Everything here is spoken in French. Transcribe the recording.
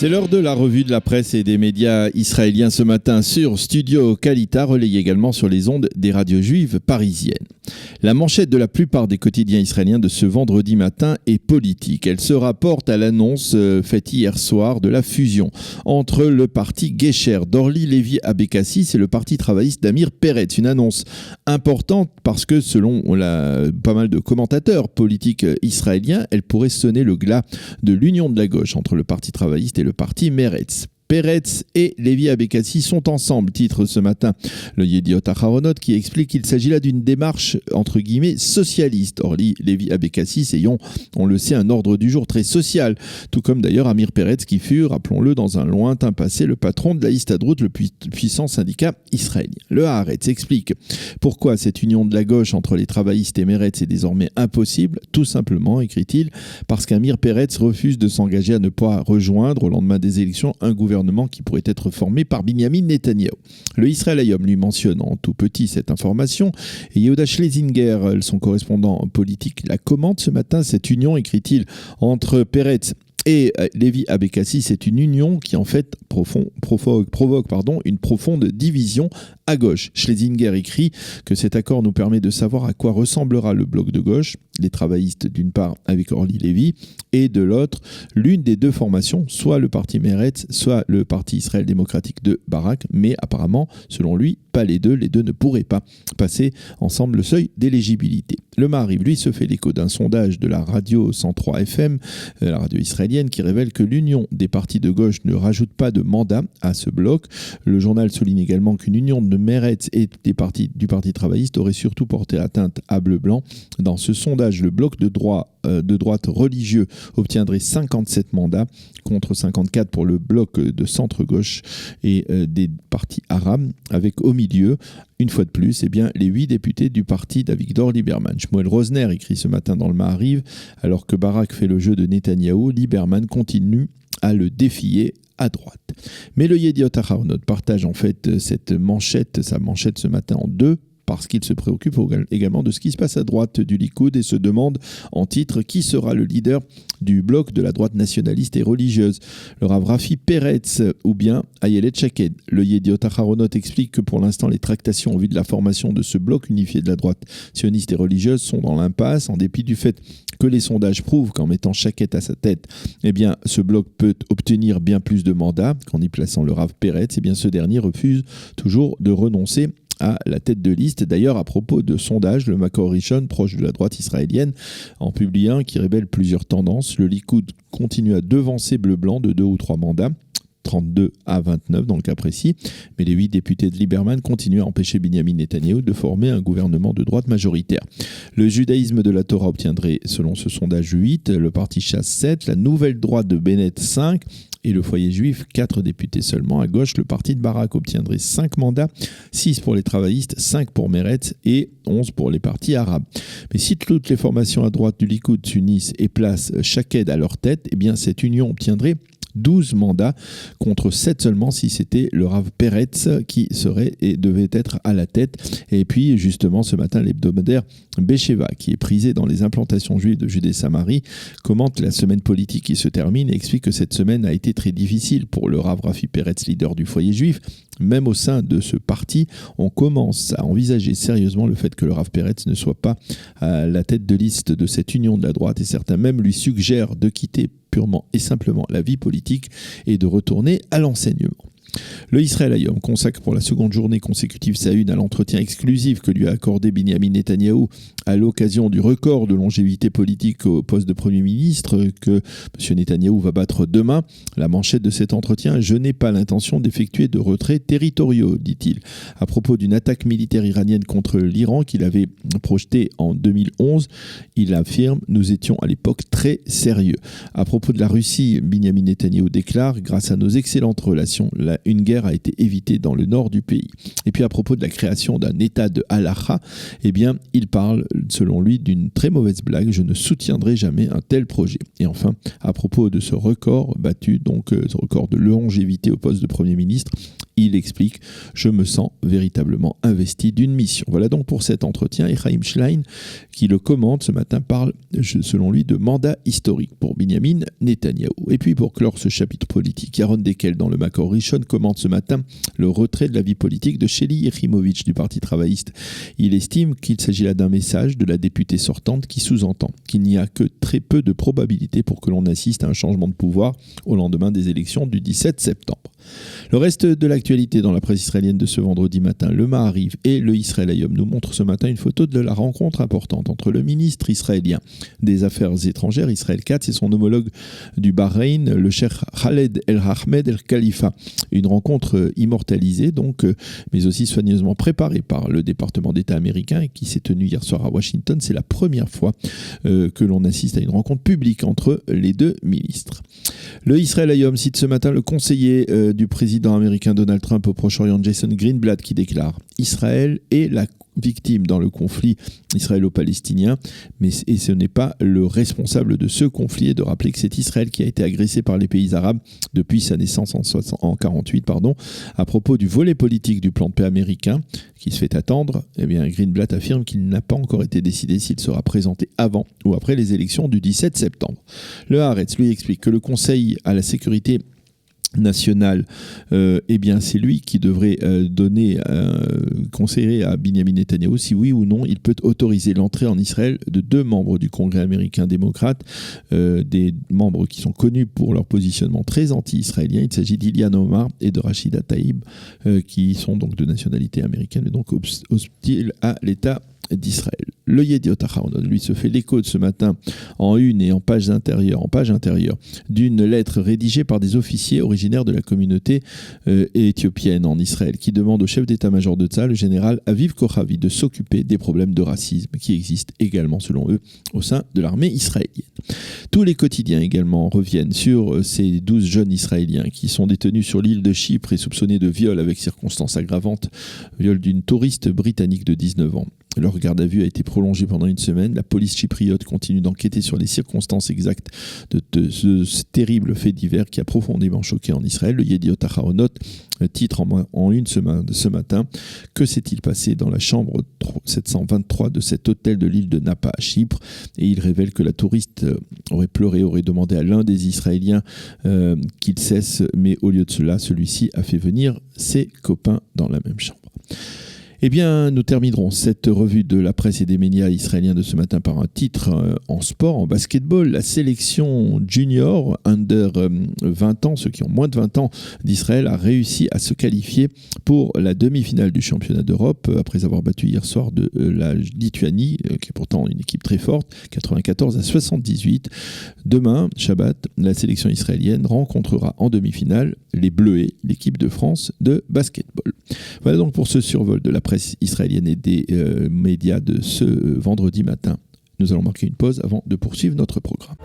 C'est l'heure de la revue de la presse et des médias israéliens ce matin sur Studio Kalita, relayé également sur les ondes des radios juives parisiennes. La manchette de la plupart des quotidiens israéliens de ce vendredi matin est politique. Elle se rapporte à l'annonce faite hier soir de la fusion entre le parti Gesher d'Orly Lévi Abekassis et le parti travailliste d'Amir Peretz. Une annonce importante parce que selon pas mal de commentateurs politiques israéliens, elle pourrait sonner le glas de l'union de la gauche entre le parti travailliste et le parti Meretz. Peretz et Lévi Abekassis sont ensemble, titre ce matin le Yediot Aharonot, qui explique qu'il s'agit là d'une démarche entre guillemets socialiste. Orly Lévi Abekassis ayant, on le sait, un ordre du jour très social, tout comme d'ailleurs Amir Peretz qui fut, rappelons-le, dans un lointain passé, le patron de la Histadrut, le puissant syndicat israélien. Le Haaretz explique pourquoi cette union de la gauche entre les travaillistes et Meretz est désormais impossible. Tout simplement, écrit-il, parce qu'Amir Peretz refuse de s'engager à ne pas rejoindre au lendemain des élections un gouvernement qui pourrait être formé par Binyamin Netanyahou. Le Israël Hayom lui mentionne en tout petit cette information et Yehuda Schlesinger, son correspondant politique, la commente ce matin. Cette union, écrit-il, entre Peretz et Lévi Abekassis, c'est une union qui en fait provoque une profonde division à gauche. Schlesinger écrit que cet accord nous permet de savoir à quoi ressemblera le bloc de gauche, les travaillistes d'une part avec Orly Lévi, et de l'autre, l'une des deux formations, soit le parti Meretz, soit le parti Israël démocratique de Barak, mais apparemment, selon lui, pas les deux ne pourraient pas passer ensemble le seuil d'éligibilité. Le Maariv, lui, se fait l'écho d'un sondage de la radio 103 FM, la radio israélienne, qui révèle que l'union des partis de gauche ne rajoute pas de mandat à ce bloc. Le journal souligne également qu'une union de Meretz et du parti travailliste aurait surtout porté atteinte à Bleu-Blanc. Dans ce sondage, le bloc de droite religieux obtiendrait 57 mandats contre 54 pour le bloc de centre-gauche et des partis arabes, avec au milieu, une fois de plus, les 8 députés du parti d'Avigdor Lieberman. Shmuel Rosner écrit ce matin dans le Maariv, alors que Barak fait le jeu de Netanyahou, Lieberman continue à le défier à droite. Mais le Yediot Aharonot partage en fait sa manchette ce matin en deux, parce qu'il se préoccupe également de ce qui se passe à droite du Likoud et se demande en titre qui sera le leader du bloc de la droite nationaliste et religieuse, le Rav Rafi Peretz ou bien Ayelet Shaked. Le Yediot Aharonot explique que pour l'instant les tractations en vue de la formation de ce bloc unifié de la droite sioniste et religieuse sont dans l'impasse, en dépit du fait que les sondages prouvent qu'en mettant Shaked à sa tête, ce bloc peut obtenir bien plus de mandats qu'en y plaçant le Rav Peretz. Ce dernier refuse toujours de renoncer à la tête de liste. D'ailleurs, à propos de sondage, le Makor Rishon, proche de la droite israélienne, en publie un qui révèle plusieurs tendances. Le Likoud continue à devancer Bleu-Blanc de 2 ou 3 mandats, 32 à 29 dans le cas précis, mais les 8 députés de Lieberman continuent à empêcher Binyamin Netanyahou de former un gouvernement de droite majoritaire. Le judaïsme de la Torah obtiendrait, selon ce sondage, 8, le parti Chasse 7, la nouvelle droite de Bennett 5, et le foyer juif, 4 députés seulement. À gauche, le parti de Barak obtiendrait 5 mandats, 6 pour les travaillistes, 5 pour Meretz et 11 pour les partis arabes. Mais si toutes les formations à droite du Likoud s'unissent et placent Shaked à leur tête, cette union obtiendrait 12 mandats contre 7 seulement si c'était le Rav Peretz qui serait et devait être à la tête. Et puis justement ce matin l'hebdomadaire Besheva, qui est prisé dans les implantations juives de Judée-Samarie, commente la semaine politique qui se termine et explique que cette semaine a été très difficile pour le Rav Rafi Peretz, leader du foyer juif. Même au sein de ce parti, on commence à envisager sérieusement le fait que le Rav Peretz ne soit pas à la tête de liste de cette union de la droite, et certains même lui suggèrent de quitter purement et simplement la vie politique et de retourner à l'enseignement. Le Israël Hayom consacre pour la seconde journée consécutive sa une à l'entretien exclusif que lui a accordé Binyamin Netanyahou à l'occasion du record de longévité politique au poste de Premier ministre que M. Netanyahou va battre demain. La manchette de cet entretien: « Je n'ai pas l'intention d'effectuer de retraits territoriaux », dit-il, à propos d'une attaque militaire iranienne contre l'Iran qu'il avait projetée en 2011. Il affirme « Nous étions à l'époque très sérieux ». À propos de la Russie, Binyamin Netanyahou déclare « Grâce à nos excellentes relations, une guerre a été évitée dans le nord du pays ». Et puis à propos de la création d'un État de Halakha, il parle selon lui d'une très mauvaise blague. « Je ne soutiendrai jamais un tel projet ». Et enfin, à propos de ce record battu, ce record de longévité au poste de Premier ministre, Il explique « Je me sens véritablement investi d'une mission ». Voilà donc pour cet entretien. Et Chaim Schlein, qui le commente ce matin, parle, selon lui, de mandat historique pour Binyamin Netanyahou. Et puis pour clore ce chapitre politique, Yaron Dekel, dans le Makor Rishon, commente ce matin le retrait de la vie politique de Shelly Yechimovitch du Parti travailliste. Il estime qu'il s'agit là d'un message de la députée sortante qui sous-entend qu'il n'y a que très peu de probabilité pour que l'on assiste à un changement de pouvoir au lendemain des élections du 17 septembre. Le reste de l'actualité dans la presse israélienne de ce vendredi matin, le Ma'ariv et le Israël Hayom nous montrent ce matin une photo de la rencontre importante entre le ministre israélien des Affaires étrangères, Israël Katz, et son homologue du Bahreïn, le cheikh Khaled El Ahmed El Khalifa. Une rencontre immortalisée, donc, mais aussi soigneusement préparée par le département d'État américain et qui s'est tenue hier soir à Washington. C'est la première fois que l'on assiste à une rencontre publique entre les deux ministres. Le Israël Hayom cite ce matin le conseiller du président américain Donald Trump au Proche-Orient, Jason Greenblatt, qui déclare « Israël est la victime dans le conflit israélo-palestinien, et ce n'est pas le responsable de ce conflit », et de rappeler que c'est Israël qui a été agressé par les pays arabes depuis sa naissance en 1948. À propos du volet politique du plan de paix américain, qui se fait attendre, eh bien Greenblatt affirme qu'il n'a pas encore été décidé s'il sera présenté avant ou après les élections du 17 septembre. Le Haaretz lui explique que le Conseil à la sécurité national, eh bien c'est lui qui devrait conseiller à Binyamin Netanyahou si oui ou non il peut autoriser l'entrée en Israël de 2 membres du Congrès américain démocrate, des membres qui sont connus pour leur positionnement très anti-israélien. Il s'agit d'Ilhan Omar et de Rashida Tlaib, qui sont donc de nationalité américaine et donc hostiles à l'État d'Israël. Le Yediot Ahronoth, lui, se fait l'écho de ce matin en une et en page intérieure, d'une lettre rédigée par des officiers originaires de la communauté éthiopienne en Israël, qui demande au chef d'état-major de Tzahal, le général Aviv Kochavi, de s'occuper des problèmes de racisme qui existent également, selon eux, au sein de l'armée israélienne. Tous les quotidiens également reviennent sur ces 12 jeunes Israéliens qui sont détenus sur l'île de Chypre et soupçonnés de viol avec circonstances aggravantes, viol d'une touriste britannique de 19 ans. Leur garde à vue a été prolongée pendant 1 semaine. La police chypriote continue d'enquêter sur les circonstances exactes de ce terrible fait divers qui a profondément choqué en Israël. Le Yediot Ahronoth titre en une ce matin « Que s'est-il passé dans la chambre 723 de cet hôtel de l'île de Napa à Chypre ?» Et il révèle que la touriste aurait pleuré, aurait demandé à l'un des Israéliens qu'il cesse, mais au lieu de cela, celui-ci a fait venir ses copains dans la même chambre. Eh bien, nous terminerons cette revue de la presse et des médias israéliens de ce matin par un titre en sport, en basketball. La sélection junior, under 20 ans, ceux qui ont moins de 20 ans d'Israël, a réussi à se qualifier pour la demi-finale du championnat d'Europe, après avoir battu hier soir de la Lituanie, qui est pourtant une équipe très forte, 94-78. Demain, Shabbat, la sélection israélienne rencontrera en demi-finale les Bleuets, l'équipe de France de basketball. Voilà donc pour ce survol de la presse israélienne et des médias de ce vendredi matin. Nous allons marquer une pause avant de poursuivre notre programme.